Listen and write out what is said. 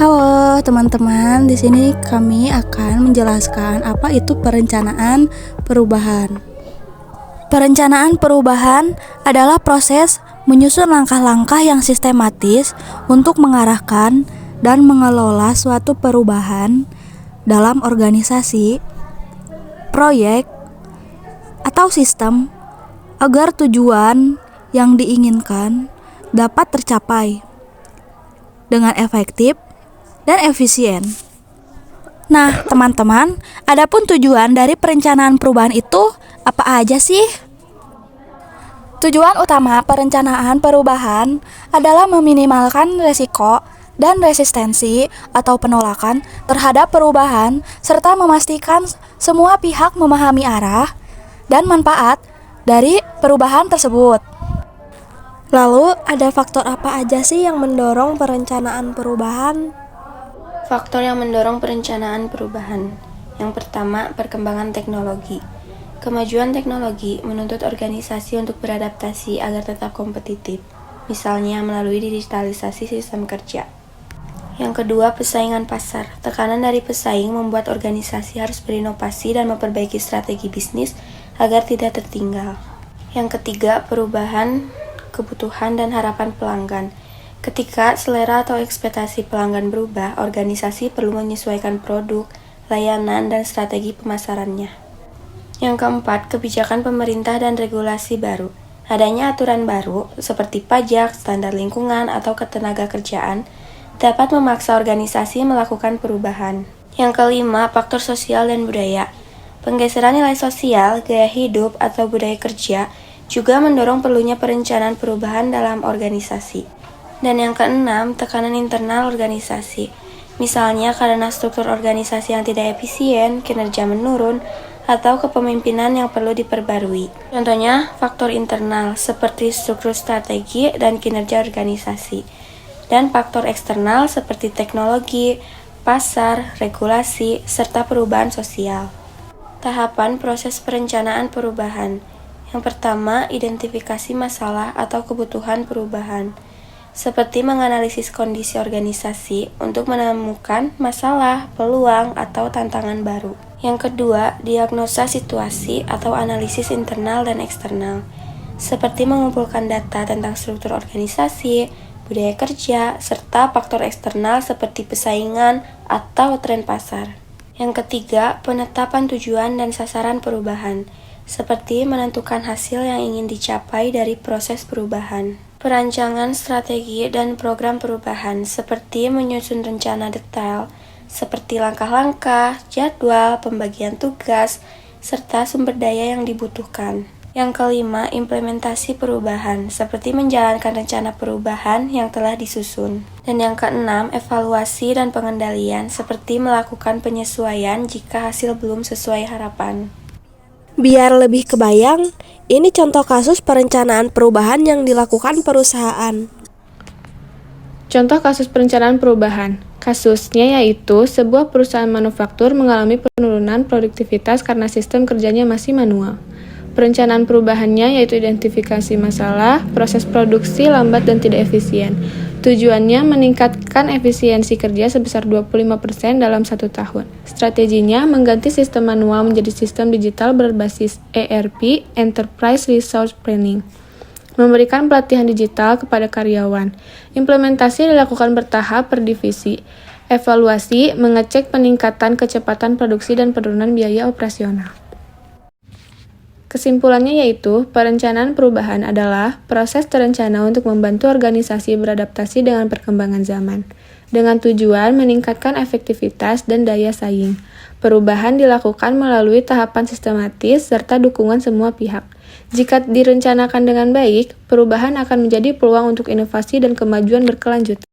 Halo teman-teman, di sini kami akan menjelaskan apa itu perencanaan perubahan. Perencanaan perubahan adalah proses menyusun langkah-langkah yang sistematis untuk mengarahkan dan mengelola suatu perubahan dalam organisasi, proyek, atau sistem agar tujuan yang diinginkan dapat tercapai dengan efektif dan efisien. Nah, teman-teman, adapun tujuan dari perencanaan perubahan itu apa aja sih? Tujuan utama perencanaan perubahan adalah meminimalkan resiko dan resistensi atau penolakan terhadap perubahan serta memastikan semua pihak memahami arah dan manfaat dari perubahan tersebut. Lalu, ada faktor apa aja sih yang mendorong perencanaan perubahan? Faktor yang mendorong perencanaan perubahan. Yang pertama, perkembangan teknologi. Kemajuan teknologi menuntut organisasi untuk beradaptasi agar tetap kompetitif, misalnya melalui digitalisasi sistem kerja. Yang kedua, persaingan pasar. Tekanan dari pesaing membuat organisasi harus berinovasi dan memperbaiki strategi bisnis agar tidak tertinggal. Yang ketiga, perubahan kebutuhan dan harapan pelanggan. Ketika selera atau ekspektasi pelanggan berubah, organisasi perlu menyesuaikan produk, layanan, dan strategi pemasarannya. Yang keempat, kebijakan pemerintah dan regulasi baru. Adanya aturan baru, seperti pajak, standar lingkungan, atau ketenaga kerjaan, dapat memaksa organisasi melakukan perubahan. Yang kelima, faktor sosial dan budaya. Penggeseran nilai sosial, gaya hidup, atau budaya kerja juga mendorong perlunya perencanaan perubahan dalam organisasi. Dan yang keenam, tekanan internal organisasi. Misalnya karena struktur organisasi yang tidak efisien, kinerja menurun, atau kepemimpinan yang perlu diperbarui. Contohnya, faktor internal seperti struktur strategi dan kinerja organisasi. Dan faktor eksternal seperti teknologi, pasar, regulasi, serta perubahan sosial. Tahapan proses perencanaan perubahan. Yang pertama, identifikasi masalah atau kebutuhan perubahan. Seperti menganalisis kondisi organisasi untuk menemukan masalah, peluang, atau tantangan baru. Yang kedua, diagnosa situasi atau analisis internal dan eksternal. Seperti mengumpulkan data tentang struktur organisasi, budaya kerja, serta faktor eksternal seperti persaingan atau tren pasar. Yang ketiga, penetapan tujuan dan sasaran perubahan. Seperti menentukan hasil yang ingin dicapai dari proses perubahan. Perancangan strategi dan program perubahan seperti menyusun rencana detail, seperti langkah-langkah, jadwal, pembagian tugas, serta sumber daya yang dibutuhkan. Yang kelima, implementasi perubahan, seperti menjalankan rencana perubahan yang telah disusun. Dan yang keenam, evaluasi dan pengendalian, seperti melakukan penyesuaian jika hasil belum sesuai harapan. Biar lebih kebayang, ini contoh kasus perencanaan perubahan yang dilakukan perusahaan. Contoh kasus perencanaan perubahan. Kasusnya yaitu sebuah perusahaan manufaktur mengalami penurunan produktivitas karena sistem kerjanya masih manual. Perencanaan perubahannya yaitu identifikasi masalah, proses produksi lambat dan tidak efisien. Tujuannya meningkatkan efisiensi kerja sebesar 25% dalam 1 tahun. Strateginya mengganti sistem manual menjadi sistem digital berbasis ERP, Enterprise Resource Planning. Memberikan pelatihan digital kepada karyawan. Implementasi dilakukan bertahap per divisi. Evaluasi mengecek peningkatan kecepatan produksi dan penurunan biaya operasional. Kesimpulannya yaitu, perencanaan perubahan adalah proses terencana untuk membantu organisasi beradaptasi dengan perkembangan zaman, dengan tujuan meningkatkan efektivitas dan daya saing. Perubahan dilakukan melalui tahapan sistematis serta dukungan semua pihak. Jika direncanakan dengan baik, perubahan akan menjadi peluang untuk inovasi dan kemajuan berkelanjutan.